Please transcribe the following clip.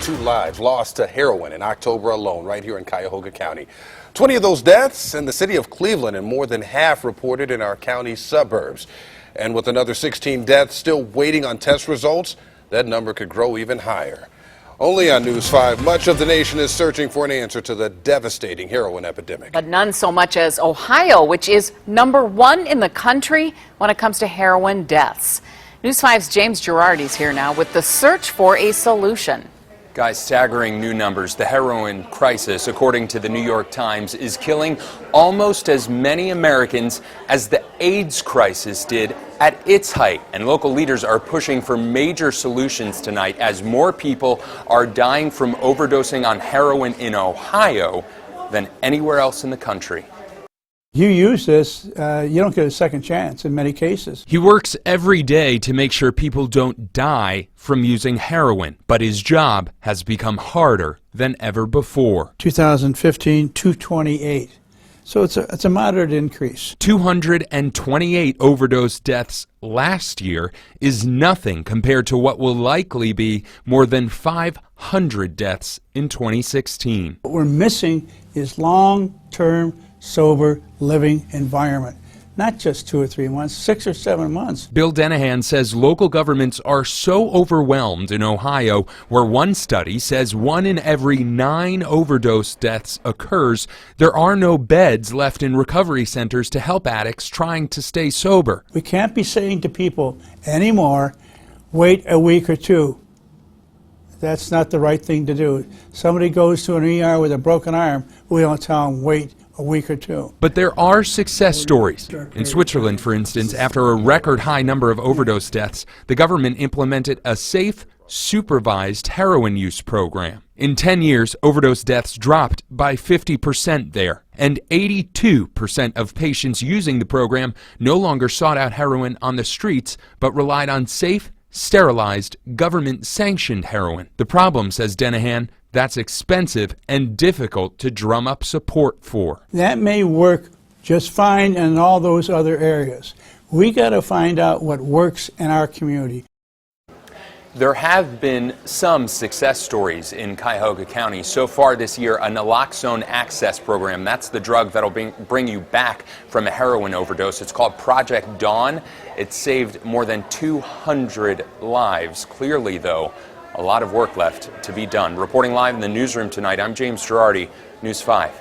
22 lives lost to heroin in October alone right here in Cuyahoga County. 20 of those deaths in the city of Cleveland and more than half reported in our county suburbs. And with another 16 deaths still waiting on test results, that number could grow even higher. Only on News 5, much of the nation is searching for an answer to the devastating heroin epidemic. But none so much as Ohio, which is #1 in the country when it comes to heroin deaths. News 5's James Gherardi is here now with the search for a solution. Guys, staggering new numbers. The heroin crisis, according to the New York Times, is killing almost as many Americans as the AIDS crisis did at its height. And local leaders are pushing for major solutions tonight as more people are dying from overdosing on heroin in Ohio than anywhere else in the country. You use this, you don't get a second chance in many cases. He works every day to make sure people don't die from using heroin, but his job has become harder than ever before. 2015, 228. So it's a moderate increase. 228 overdose deaths last year is nothing compared to what will likely be more than 500 deaths in 2016. What we're missing is long-term sober living environment. Not just 2 or 3 months, 6 or 7 months. Bill Dennehan says local governments are so overwhelmed in Ohio, where one study says 1 in every 9 overdose deaths occurs, there are no beds left in recovery centers to help addicts trying to stay sober. We can't be saying to people anymore, wait a week or two. That's not the right thing to do. Somebody goes to an ER with a broken arm, we don't tell them wait a week or two. But there are success stories. In Switzerland, for instance, after a record high number of overdose deaths, the government implemented a safe, supervised heroin use program. In 10 years, overdose deaths dropped by 50% there, and 82% of patients using the program no longer sought out heroin on the streets, but relied on safe, sterilized, government-sanctioned heroin. The problem, says Dennehan, that's expensive and difficult to drum up support for. That may work just fine in all those other areas. We got to find out what works in our community. There have been some success stories in Cuyahoga County. So far this year, a naloxone access program, that's the drug that'll bring you back from a heroin overdose. It's called Project Dawn. It saved more than 200 lives. Clearly, though, a lot of work left to be done. Reporting live in the newsroom tonight, I'm James Gherardi, News 5.